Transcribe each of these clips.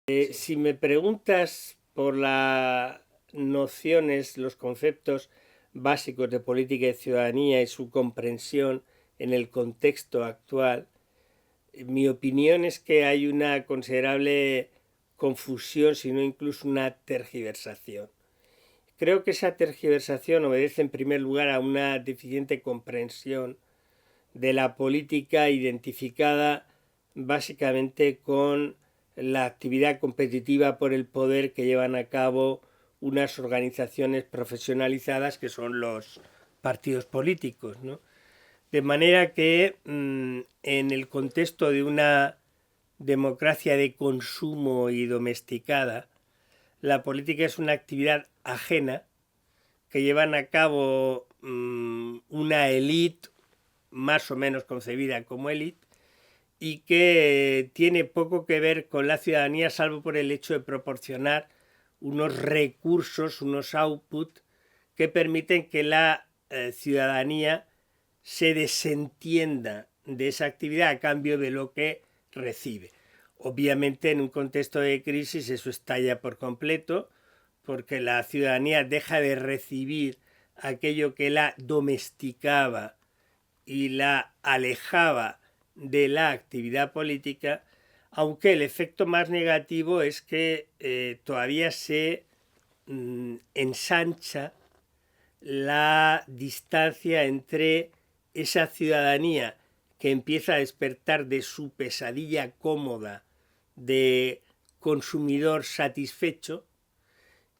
Si me preguntas por las nociones, los conceptos básicos de política y ciudadanía y su comprensión en el contexto actual, mi opinión es que hay una considerable confusión, si no incluso una tergiversación. Creo que esa tergiversación obedece en primer lugar a una deficiente comprensión de la política identificada básicamente con la actividad competitiva por el poder que llevan a cabo unas organizaciones profesionalizadas que son los partidos políticos, ¿no? De manera que en el contexto de una democracia de consumo y domesticada, la política es una actividad ajena que llevan a cabo una élite más o menos concebida como élite y que tiene poco que ver con la ciudadanía salvo por el hecho de proporcionar unos recursos, unos outputs que permiten que la ciudadanía se desentienda de esa actividad a cambio de lo que recibe. Obviamente en un contexto de crisis eso estalla por completo porque la ciudadanía deja de recibir aquello que la domesticaba y la alejaba de la actividad política, aunque el efecto más negativo es que todavía se ensancha la distancia entre esa ciudadanía que empieza a despertar de su pesadilla cómoda de consumidor satisfecho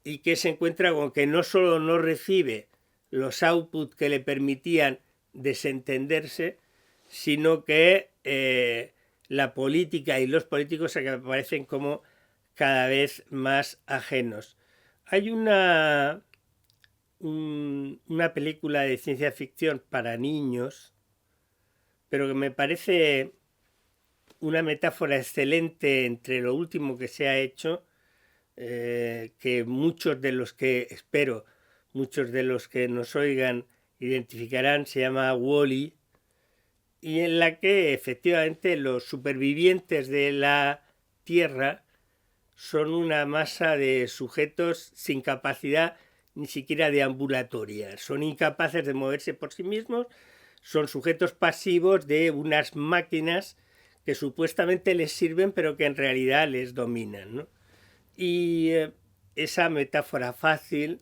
y que se encuentra con que no solo no recibe los outputs que le permitían desentenderse, sino que la política y los políticos se aparecen como cada vez más ajenos. Hay una película de ciencia ficción para niños, pero que me parece una metáfora excelente entre lo último que se ha hecho, que muchos de los que, espero, muchos de los que nos oigan identificarán, se llama Wall-E, y en la que efectivamente los supervivientes de la Tierra son una masa de sujetos sin capacidad ni siquiera de ambulatoria, son incapaces de moverse por sí mismos, son sujetos pasivos de unas máquinas que supuestamente les sirven pero que en realidad les dominan, ¿no? Y esa metáfora fácil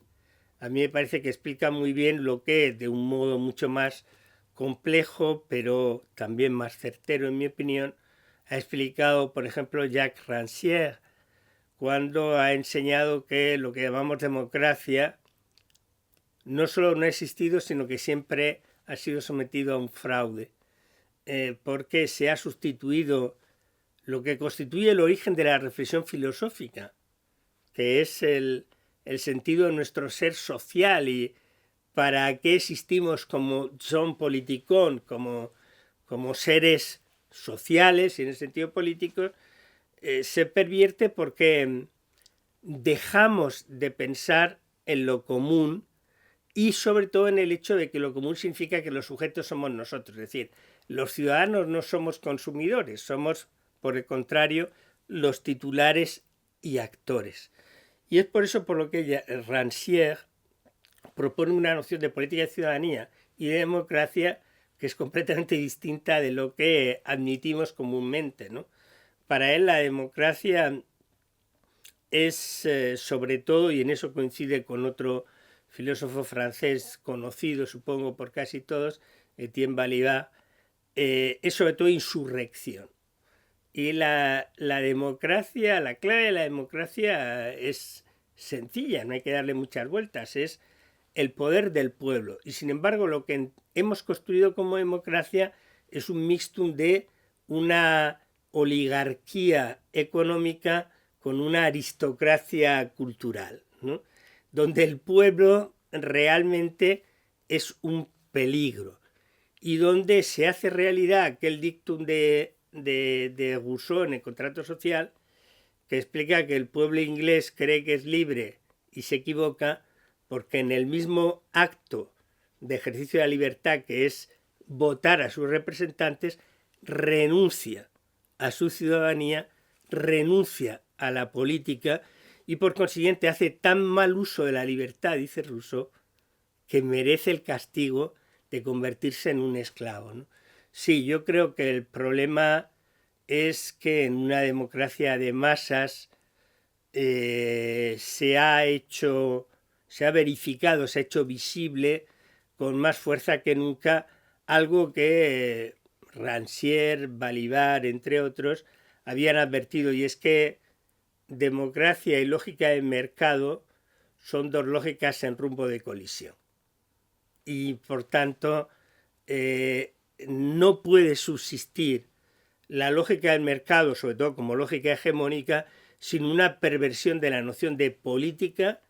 a mí me parece que explica muy bien lo que de un modo mucho más complejo, pero también más certero en mi opinión, ha explicado, por ejemplo, Jacques Rancière, cuando ha enseñado que lo que llamamos democracia no solo no ha existido, sino que siempre ha sido sometido a un fraude, porque se ha sustituido lo que constituye el origen de la reflexión filosófica, que es el sentido de nuestro ser social y para qué existimos como son politicón, como seres sociales y en el sentido político, se pervierte porque dejamos de pensar en lo común y sobre todo en el hecho de que lo común significa que los sujetos somos nosotros, es decir, los ciudadanos no somos consumidores, somos, por el contrario, los titulares y actores. Y es por eso por lo que Rancière propone una noción de política de ciudadanía y de democracia que es completamente distinta de lo que admitimos comúnmente, ¿no? Para él la democracia es sobre todo, y en eso coincide con otro filósofo francés conocido, supongo, por casi todos, Etienne Balibar, es sobre todo insurrección. Y la democracia, la clave de la democracia es sencilla, no hay que darle muchas vueltas, es el poder del pueblo. Y sin embargo, lo que hemos construido como democracia es un mixtum de una oligarquía económica con una aristocracia cultural, ¿no? Donde el pueblo realmente es un peligro y donde se hace realidad aquel dictum de Rousseau en el contrato social que explica que el pueblo inglés cree que es libre y se equivoca porque en el mismo acto de ejercicio de la libertad que es votar a sus representantes renuncia a su ciudadanía, renuncia a la política y por consiguiente hace tan mal uso de la libertad, dice Rousseau, que merece el castigo de convertirse en un esclavo, ¿no? Sí, yo creo que el problema es que en una democracia de masas se ha verificado, se ha hecho visible con más fuerza que nunca algo que Rancière, Balibar, entre otros, habían advertido, y es que democracia y lógica de mercado son dos lógicas en rumbo de colisión. Y por tanto, no puede subsistir la lógica del mercado, sobre todo como lógica hegemónica, sin una perversión de la noción de política,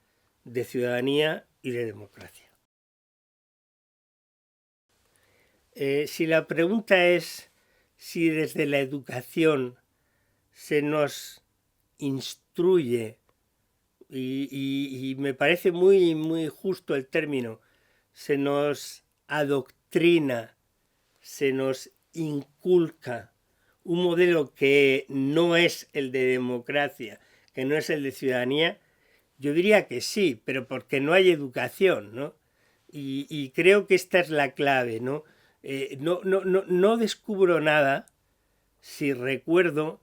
de ciudadanía y de democracia. Si la pregunta es si desde la educación se nos instruye, y me parece muy, muy justo el término, se nos adoctrina, se nos inculca un modelo que no es el de democracia, que no es el de ciudadanía, yo diría que sí, pero porque no hay educación, ¿no? Y creo que esta es la clave, ¿no? No descubro nada si recuerdo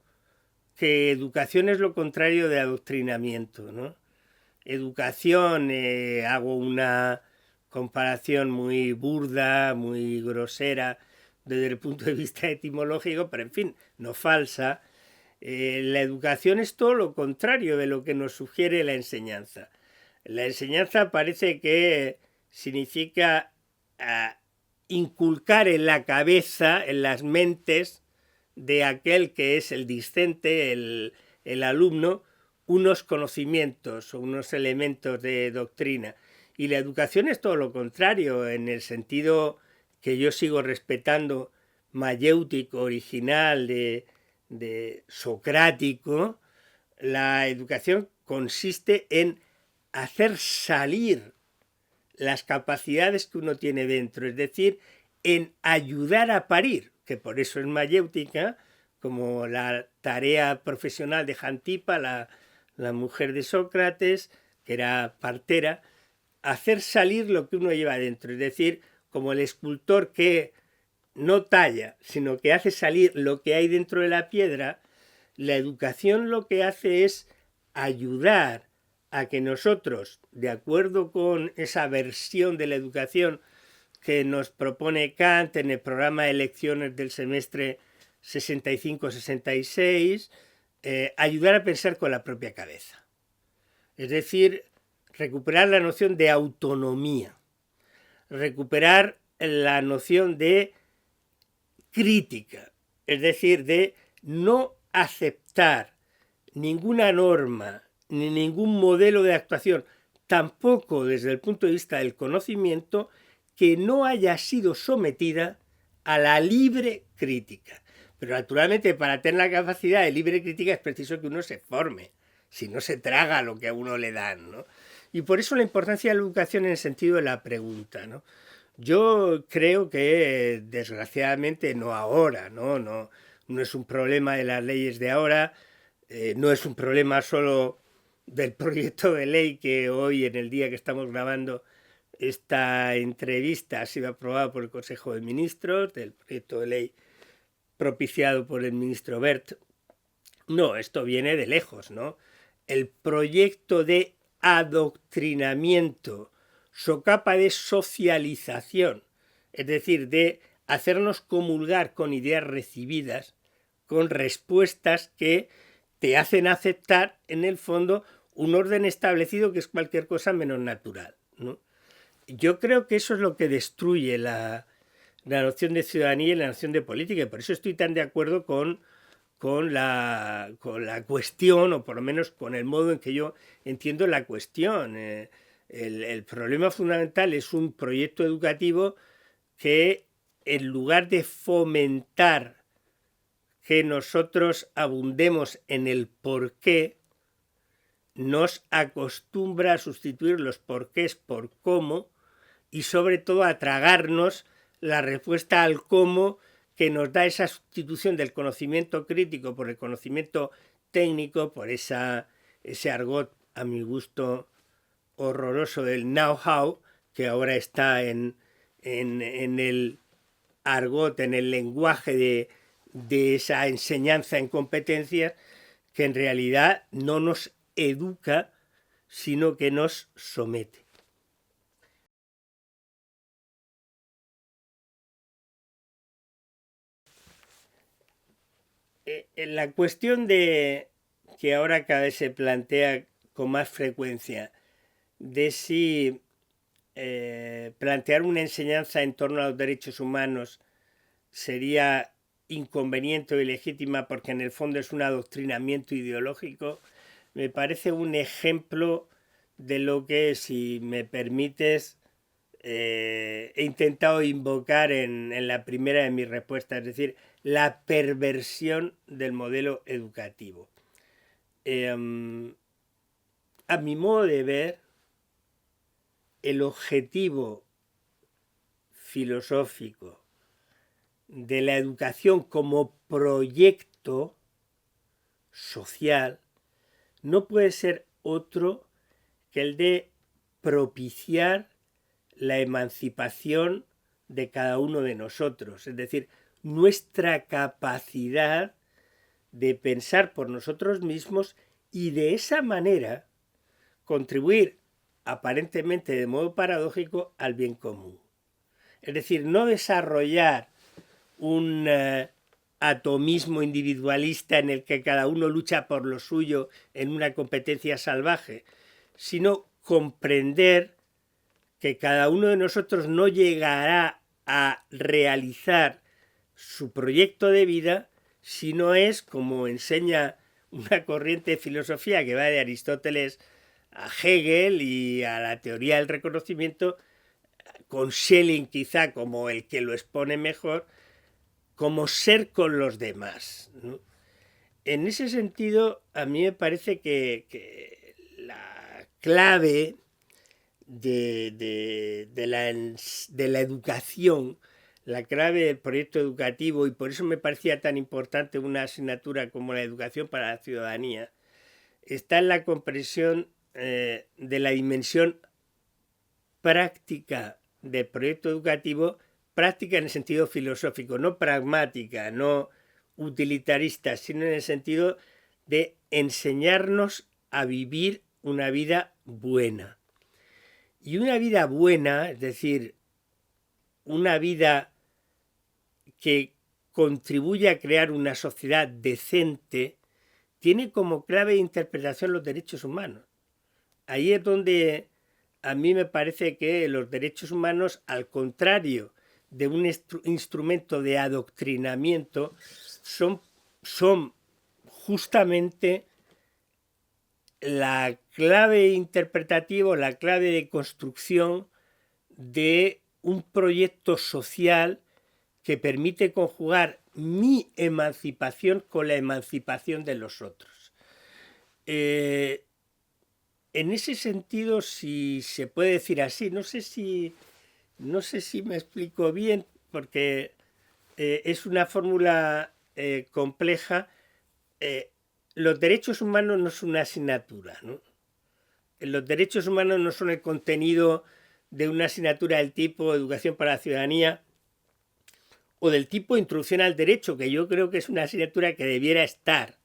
que educación es lo contrario de adoctrinamiento, ¿no? Educación, hago una comparación muy burda, muy grosera desde el punto de vista etimológico, pero en fin, no falsa. La educación es todo lo contrario de lo que nos sugiere la enseñanza. La enseñanza parece que significa inculcar en la cabeza, en las mentes de aquel que es el discente, el alumno, unos conocimientos o unos elementos de doctrina. Y la educación es todo lo contrario, en el sentido que yo sigo respetando mayéutico, original, de socrático. La educación consiste en hacer salir las capacidades que uno tiene dentro, es decir, en ayudar a parir, que por eso es mayéutica, como la tarea profesional de Jantipa, la mujer de Sócrates, que era partera, hacer salir lo que uno lleva dentro, es decir, como el escultor que no talla, sino que hace salir lo que hay dentro de la piedra. La educación lo que hace es ayudar a que nosotros, de acuerdo con esa versión de la educación que nos propone Kant en el programa de lecciones del semestre 65-66, ayudar a pensar con la propia cabeza. Es decir, recuperar la noción de autonomía, recuperar la noción de crítica, es decir, de no aceptar ninguna norma ni ningún modelo de actuación, tampoco desde el punto de vista del conocimiento, que no haya sido sometida a la libre crítica. Pero naturalmente para tener la capacidad de libre crítica es preciso que uno se forme, si no se traga lo que a uno le dan, ¿no? Y por eso la importancia de la educación en el sentido de la pregunta, ¿no? Yo creo que desgraciadamente no ahora, no es un problema de las leyes de ahora, no es un problema solo del proyecto de ley que hoy, en el día que estamos grabando esta entrevista, ha sido aprobado por el Consejo de Ministros, del proyecto de ley propiciado por el ministro Wert. No, esto viene de lejos, ¿no? El proyecto de adoctrinamiento, socapa de socialización, es decir, de hacernos comulgar con ideas recibidas, con respuestas que te hacen aceptar, en el fondo, un orden establecido que es cualquier cosa menos natural, ¿no? Yo creo que eso es lo que destruye la noción de ciudadanía y la noción de política, y por eso estoy tan de acuerdo con la cuestión, o por lo menos con el modo en que yo entiendo la cuestión. El problema fundamental es un proyecto educativo que, en lugar de fomentar que nosotros abundemos en el porqué, nos acostumbra a sustituir los porqués por cómo, y sobre todo a tragarnos la respuesta al cómo que nos da esa sustitución del conocimiento crítico por el conocimiento técnico, por ese argot a mi gusto horroroso del know-how, que ahora está en el argot, en el lenguaje de esa enseñanza en competencias, que en realidad no nos educa, sino que nos somete. La cuestión de que ahora cada vez se plantea con más frecuencia, de si plantear una enseñanza en torno a los derechos humanos sería inconveniente o ilegítima porque en el fondo es un adoctrinamiento ideológico, me parece un ejemplo de lo que, si me permites, he intentado invocar en la primera de mis respuestas, es decir, la perversión del modelo educativo. A mi modo de ver, el objetivo filosófico de la educación como proyecto social no puede ser otro que el de propiciar la emancipación de cada uno de nosotros, es decir, nuestra capacidad de pensar por nosotros mismos y de esa manera contribuir aparentemente de modo paradójico al bien común. Es decir, no desarrollar un atomismo individualista en el que cada uno lucha por lo suyo en una competencia salvaje, sino comprender que cada uno de nosotros no llegará a realizar su proyecto de vida si no es, como enseña una corriente de filosofía que va de Aristóteles a Hegel y a la teoría del reconocimiento, con Schelling quizá como el que lo expone mejor, como ser con los demás, ¿no? En ese sentido, a mí me parece que la clave de la educación, la clave del proyecto educativo, y por eso me parecía tan importante una asignatura como la educación para la ciudadanía, está en la comprensión de la dimensión práctica del proyecto educativo, práctica en el sentido filosófico, no pragmática, no utilitarista, sino en el sentido de enseñarnos a vivir una vida buena. Y una vida buena, es decir, una vida que contribuye a crear una sociedad decente, tiene como clave de interpretación los derechos humanos. Ahí es donde a mí me parece que los derechos humanos, al contrario de un instrumento de adoctrinamiento, son justamente la clave interpretativa, la clave de construcción de un proyecto social que permite conjugar mi emancipación con la emancipación de los otros. En ese sentido, si se puede decir así, no sé si me explico bien, porque es una fórmula compleja. Los derechos humanos no son una asignatura, ¿no? Los derechos humanos no son el contenido de una asignatura del tipo Educación para la Ciudadanía o del tipo Introducción al Derecho, que yo creo que es una asignatura que debiera estar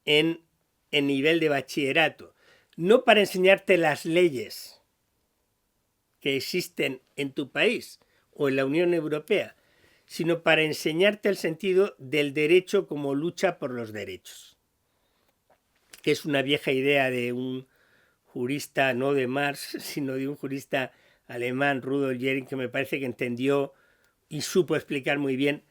en nivel de bachillerato, no para enseñarte las leyes que existen en tu país o en la Unión Europea, sino para enseñarte el sentido del derecho como lucha por los derechos, que es una vieja idea de un jurista, no de Marx, sino de un jurista alemán, Rudolf Jering, que me parece que entendió y supo explicar muy bien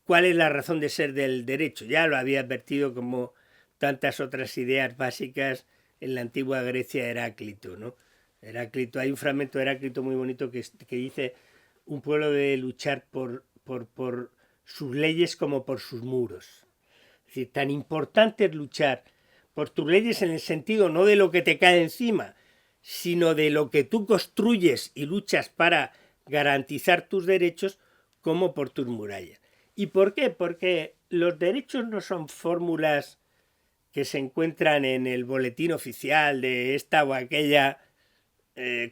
cuál es la razón de ser del derecho. Ya lo había advertido, como tantas otras ideas básicas, en la antigua Grecia, Heráclito, ¿no? Heráclito, hay un fragmento de Heráclito muy bonito que dice: un pueblo debe luchar por sus leyes como por sus muros. Es decir, tan importante es luchar por tus leyes en el sentido no de lo que te cae encima, sino de lo que tú construyes y luchas para garantizar tus derechos, como por tus murallas. ¿Y por qué? Porque los derechos no son fórmulas que se encuentran en el boletín oficial de esta o aquella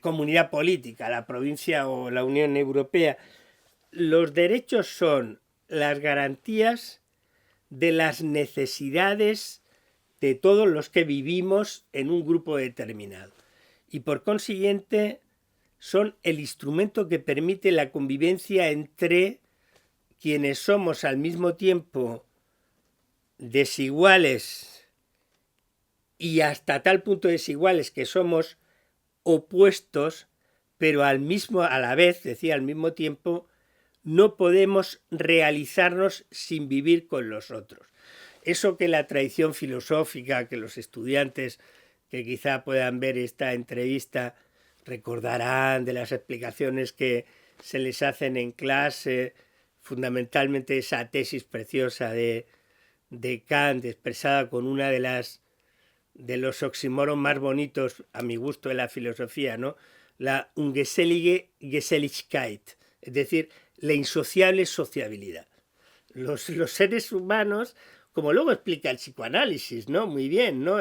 comunidad política, la provincia o la Unión Europea. Los derechos son las garantías de las necesidades de todos los que vivimos en un grupo determinado. Y por consiguiente son el instrumento que permite la convivencia entre quienes somos al mismo tiempo desiguales y hasta tal punto desiguales que somos opuestos, pero a la vez, decía, al mismo tiempo, no podemos realizarnos sin vivir con los otros. Eso que la tradición filosófica, que los estudiantes que quizá puedan ver esta entrevista recordarán de las explicaciones que se les hacen en clase, fundamentalmente esa tesis preciosa de Kant, expresada con una de los oxímoros más bonitos, a mi gusto, de la filosofía, ¿no? La ungesellige Geselligkeit, es decir, la insociable sociabilidad. Los seres humanos, como luego explica el psicoanálisis, ¿no? Muy bien, ¿no?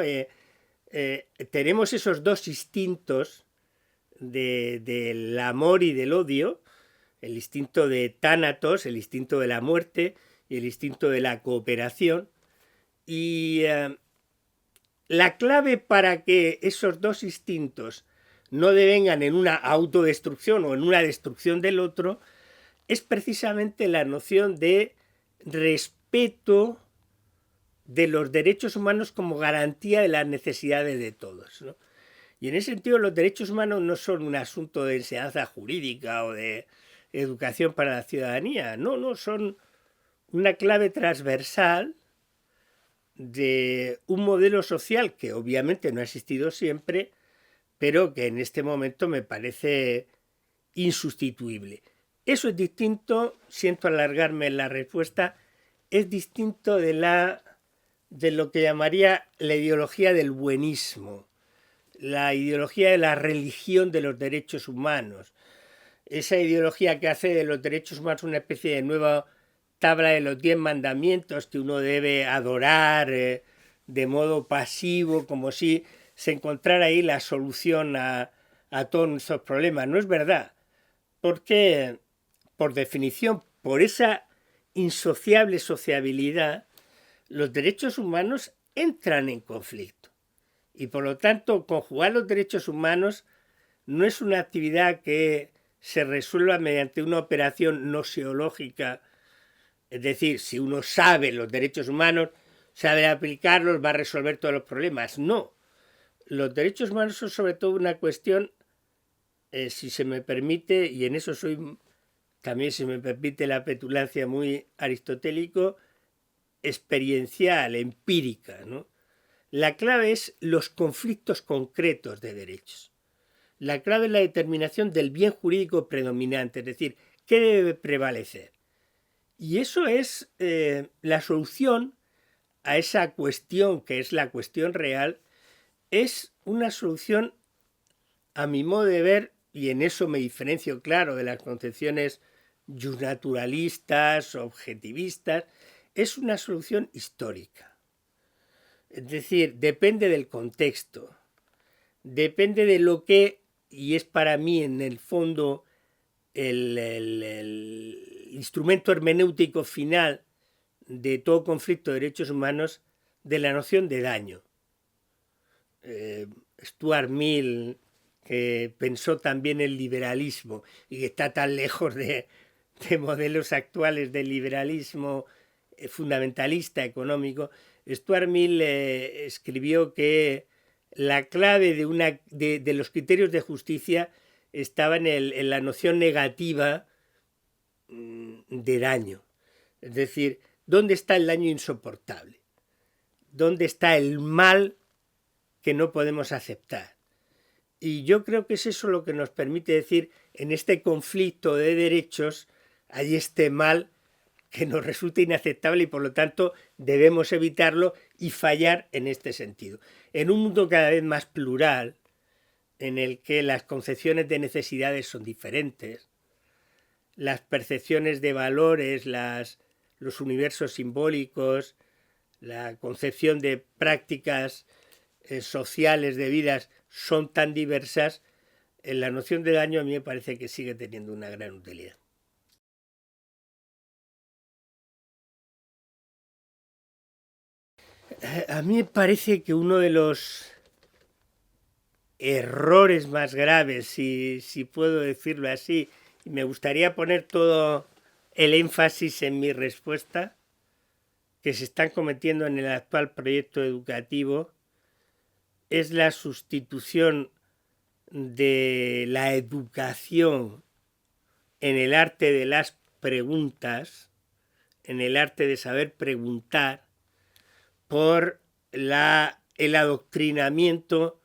Tenemos esos dos instintos del amor y del odio, el instinto de tánatos, el instinto de la muerte y el instinto de la cooperación. Y la clave para que esos dos instintos no devengan en una autodestrucción o en una destrucción del otro es precisamente la noción de respeto de los derechos humanos como garantía de las necesidades de todos, ¿no? Y en ese sentido los derechos humanos no son un asunto de enseñanza jurídica o de educación para la ciudadanía, no, son una clave transversal de un modelo social que obviamente no ha existido siempre, pero que en este momento me parece insustituible. Eso es distinto, siento alargarme en la respuesta, es distinto de lo que llamaría la ideología del buenismo, la ideología de la religión de los derechos humanos, esa ideología que hace de los derechos humanos una especie de nueva tabla de los 10 mandamientos que uno debe adorar de modo pasivo, como si se encontrara ahí la solución a todos nuestros problemas. No es verdad, porque por definición, por esa insociable sociabilidad, los derechos humanos entran en conflicto. Y por lo tanto, conjugar los derechos humanos no es una actividad que se resuelva mediante una operación noseológica. Es decir, si uno sabe los derechos humanos, sabe aplicarlos, va a resolver todos los problemas. No. Los derechos humanos son sobre todo una cuestión, si se me permite, y en eso soy también, si me permite la petulancia, muy aristotélico, experiencial, empírica, ¿no? La clave es los conflictos concretos de derechos. La clave es la determinación del bien jurídico predominante, es decir, ¿qué debe prevalecer? Y eso es la solución a esa cuestión, que es la cuestión real, es una solución, a mi modo de ver, y en eso me diferencio, claro, de las concepciones justnaturalistas, objetivistas, es una solución histórica. Es decir, depende del contexto, depende de lo que, y es para mí en el fondo el instrumento hermenéutico final de todo conflicto de derechos humanos, de la noción de daño. Stuart Mill, que pensó también el liberalismo y que está tan lejos de modelos actuales del liberalismo fundamentalista económico, Stuart Mill escribió que la clave de los criterios de justicia estaba en la noción negativa de daño. Es decir, ¿dónde está el daño insoportable? ¿Dónde está el mal que no podemos aceptar? Y yo creo que es eso lo que nos permite decir, en este conflicto de derechos hay este mal que nos resulta inaceptable y por lo tanto debemos evitarlo y fallar en este sentido. En un mundo cada vez más plural, en el que las concepciones de necesidades son diferentes, las percepciones de valores, los universos simbólicos, la concepción de prácticas sociales, de vidas, son tan diversas, la noción de daño a mí me parece que sigue teniendo una gran utilidad. A mí me parece que uno de los errores más graves, si puedo decirlo así, y me gustaría poner todo el énfasis en mi respuesta, que se están cometiendo en el actual proyecto educativo, es la sustitución de la educación en el arte de las preguntas, en el arte de saber preguntar, por el adoctrinamiento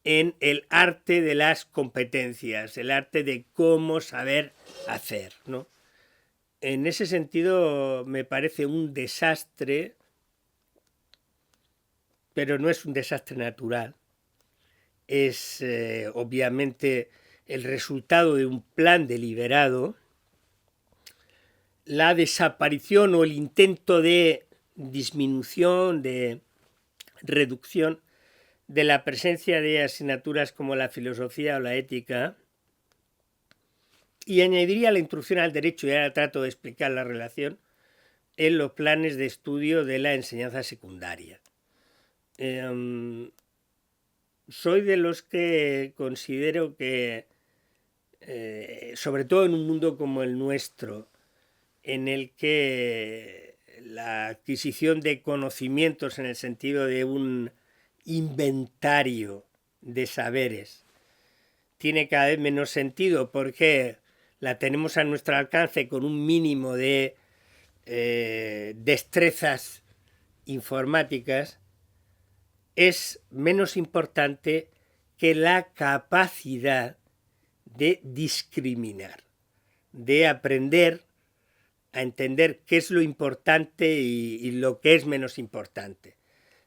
en el arte de las competencias, el arte de cómo saber hacer, ¿no? En ese sentido me parece un desastre, pero no es un desastre natural. Es obviamente el resultado de un plan deliberado, la desaparición o el intento de disminución, de reducción de la presencia de asignaturas como la filosofía o la ética, y añadiría la introducción al derecho, y ahora trato de explicar la relación, en los planes de estudio de la enseñanza secundaria. Soy de los que considero que, sobre todo en un mundo como el nuestro, en el que la adquisición de conocimientos en el sentido de un inventario de saberes tiene cada vez menos sentido porque la tenemos a nuestro alcance con un mínimo de destrezas informáticas, es menos importante que la capacidad de discriminar, de aprender a entender qué es lo importante y lo que es menos importante,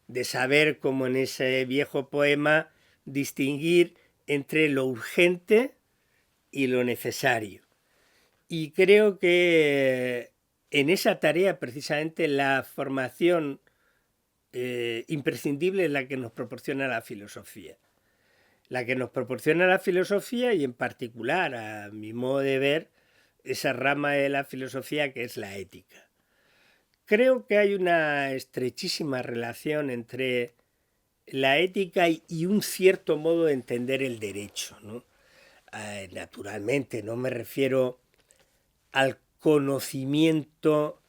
de saber, como en ese viejo poema, distinguir entre lo urgente y lo necesario. Y creo que en esa tarea precisamente la formación imprescindible es la que nos proporciona la filosofía. La que nos proporciona la filosofía y en particular, a mi modo de ver, esa rama de la filosofía que es la ética. Creo que hay una estrechísima relación entre la ética y un cierto modo de entender el derecho, ¿no? Naturalmente, no me refiero al conocimiento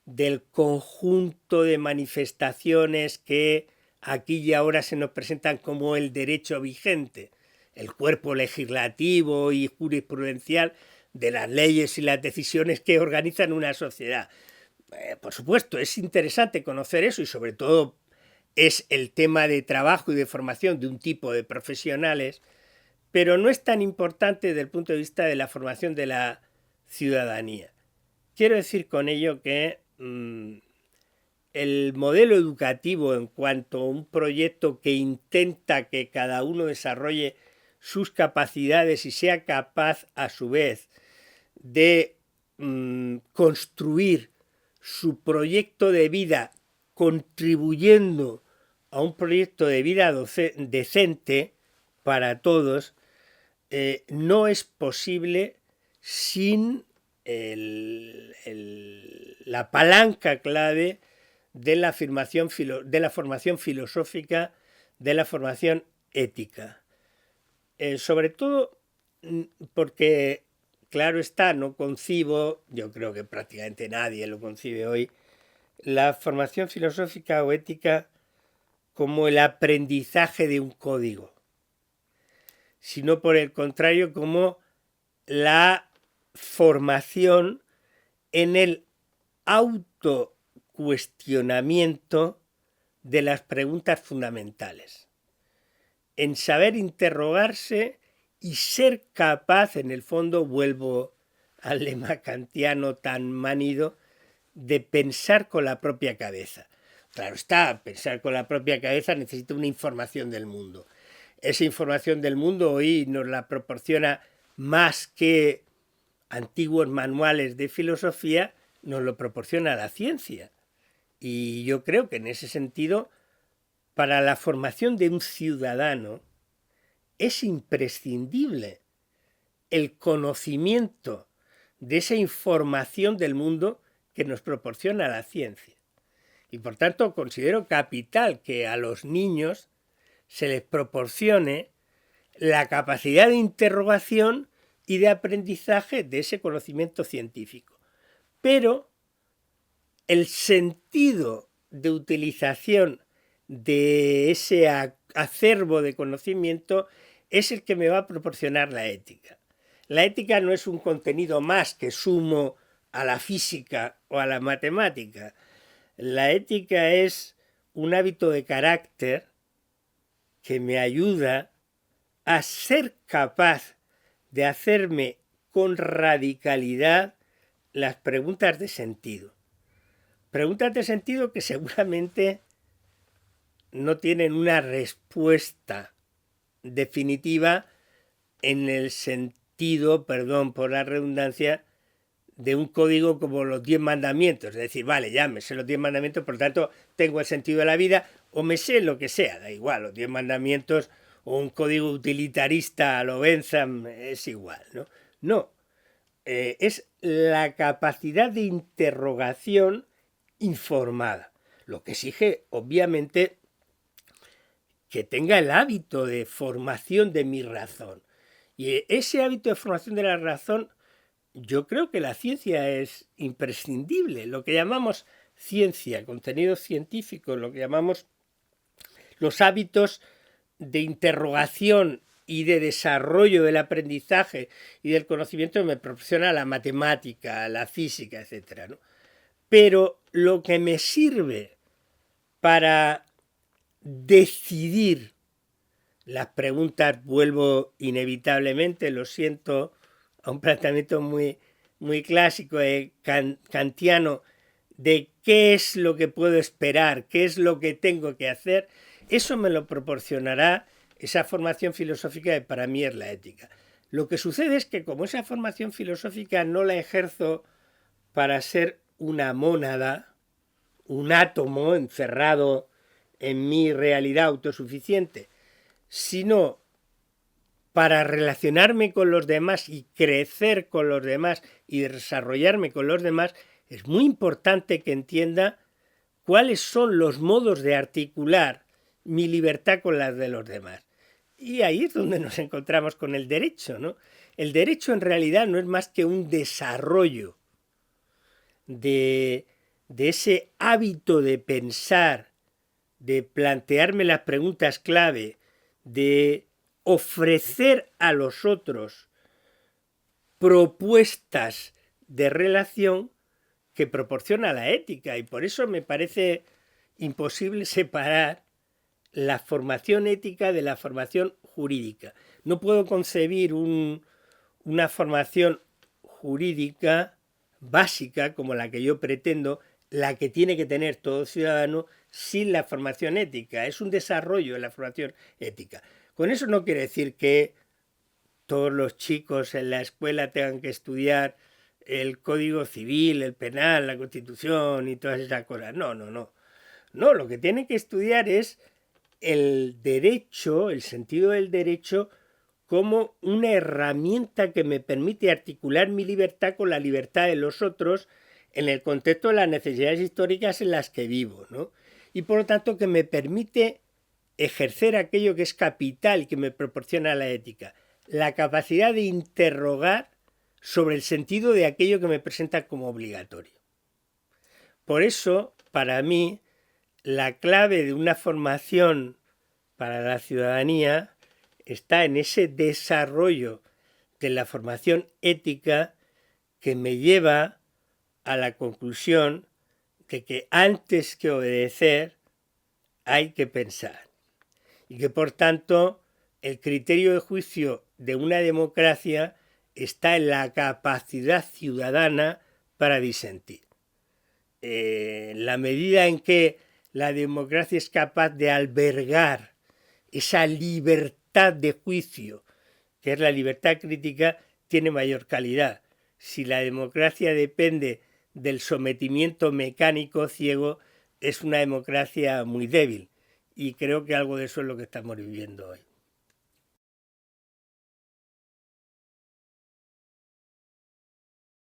del conjunto de manifestaciones que aquí y ahora se nos presentan como el derecho vigente, el cuerpo legislativo y jurisprudencial de las leyes y las decisiones que organizan una sociedad. Por supuesto, es interesante conocer eso y sobre todo es el tema de trabajo y de formación de un tipo de profesionales, pero no es tan importante desde el punto de vista de la formación de la ciudadanía. Quiero decir con ello que el modelo educativo en cuanto a un proyecto que intenta que cada uno desarrolle sus capacidades y sea capaz a su vez de construir su proyecto de vida contribuyendo a un proyecto de vida decente para todos, no es posible sin la palanca clave de la formación filosófica, de la formación ética. Sobre todo porque, claro está, no concibo, yo creo que prácticamente nadie lo concibe hoy, la formación filosófica o ética como el aprendizaje de un código, sino por el contrario como la formación en el autocuestionamiento de las preguntas fundamentales, en saber interrogarse y ser capaz, en el fondo, vuelvo al lema kantiano tan manido, de pensar con la propia cabeza. Claro está, pensar con la propia cabeza necesita una información del mundo. Esa información del mundo hoy nos la proporciona más que antiguos manuales de filosofía, nos lo proporciona la ciencia. Y yo creo que en ese sentido, para la formación de un ciudadano, es imprescindible el conocimiento de esa información del mundo que nos proporciona la ciencia. Y por tanto considero capital que a los niños se les proporcione la capacidad de interrogación y de aprendizaje de ese conocimiento científico. Pero el sentido de utilización de ese acervo de conocimiento es el que me va a proporcionar la ética. La ética no es un contenido más que sumo a la física o a la matemática. La ética es un hábito de carácter que me ayuda a ser capaz de hacerme con radicalidad las preguntas de sentido. Preguntas de sentido que seguramente no tienen una respuesta definitiva en el sentido, perdón por la redundancia, de un código como los 10 mandamientos. Es decir, vale, ya me sé los 10 mandamientos, por lo tanto tengo el sentido de la vida, o me sé lo que sea, da igual, los 10 mandamientos o un código utilitarista a lo Bentham, es igual, ¿no? No, es la capacidad de interrogación informada, lo que exige, obviamente, que tenga el hábito de formación de mi razón. Y ese hábito de formación de la razón, yo creo que la ciencia es imprescindible. Lo que llamamos ciencia, contenido científico, lo que llamamos los hábitos de interrogación y de desarrollo del aprendizaje y del conocimiento me proporciona la matemática, la física, etc., ¿no? Pero lo que me sirve para decidir las preguntas, vuelvo inevitablemente, lo siento, a un planteamiento muy, muy clásico kantiano de qué es lo que puedo esperar, qué es lo que tengo que hacer, eso me lo proporcionará esa formación filosófica que para mí es la ética. Lo que sucede es que como esa formación filosófica no la ejerzo para ser una mónada, un átomo encerrado en mi realidad autosuficiente, sino para relacionarme con los demás y crecer con los demás y desarrollarme con los demás, es muy importante que entienda cuáles son los modos de articular mi libertad con las de los demás. Y ahí es donde nos encontramos con el derecho, ¿no? El derecho en realidad no es más que un desarrollo de ese hábito de pensar, de plantearme las preguntas clave, de ofrecer a los otros propuestas de relación que proporciona la ética. Y por eso me parece imposible separar la formación ética de la formación jurídica. No puedo concebir una formación jurídica básica como la que yo pretendo, la que tiene que tener todo ciudadano, sin la formación ética. Es un desarrollo de la formación ética. Con eso no quiere decir que todos los chicos en la escuela tengan que estudiar el Código Civil, el Penal, la Constitución y todas esas cosas. No, no, no. No, lo que tienen que estudiar es el derecho, el sentido del derecho, como una herramienta que me permite articular mi libertad con la libertad de los otros en el contexto de las necesidades históricas en las que vivo, ¿no? Y por lo tanto que me permite ejercer aquello que es capital y que me proporciona la ética, la capacidad de interrogar sobre el sentido de aquello que me presenta como obligatorio. Por eso, para mí, la clave de una formación para la ciudadanía está en ese desarrollo de la formación ética que me lleva a la conclusión de que antes que obedecer hay que pensar y que por tanto el criterio de juicio de una democracia está en la capacidad ciudadana para disentir. En la medida en que la democracia es capaz de albergar esa libertad de juicio, que es la libertad crítica, tiene mayor calidad. Si la democracia depende del sometimiento mecánico ciego, es una democracia muy débil y creo que algo de eso es lo que estamos viviendo hoy.